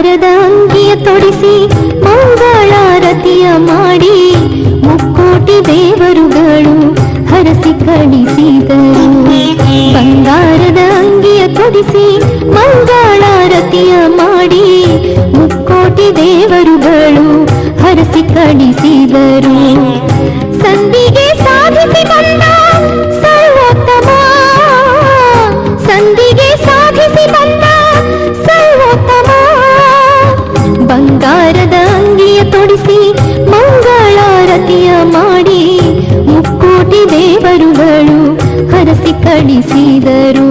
ಬಂಗಾರದ ಅಂಗಿಯ ತೊಡಿಸಿ ಮಂಗಳಾರತಿಯ ಮಾಡಿ ಮುಕ್ಕೋಟಿ ದೇವರುಗಳು ಹರಸಿ ಕಳಿಸಿದರು. ಬಂಗಾರದ ಅಂಗಿಯ ತೊಡಿಸಿ ಮಂಗಳಾರತಿಯ ಮಾಡಿ ಮುಕ್ಕೋಟಿ ದೇವರುಗಳು ಹರಸಿ ಕಳಿಸಿದರು. ಸಂಧಿಗೆ ಸಾಧಿಸಿ ಬಂದ ಸರ್ವೋತ್ತಮ, ಸಂಧಿಗೆ ಸಾಧಿಸಿ ಬಂದ ಸರ್ವೋತ್ತಮ, ಬಂಗಾರದ ಅಂಗಿಯ ತೊಡಿಸಿ ಮಂಗಳಾರತಿಯ ಮಾಡಿ ಮುಕ್ಕೋಟಿ ದೇವರುಗಳು ಹರಸಿ ಕಳಿಸಿದರು.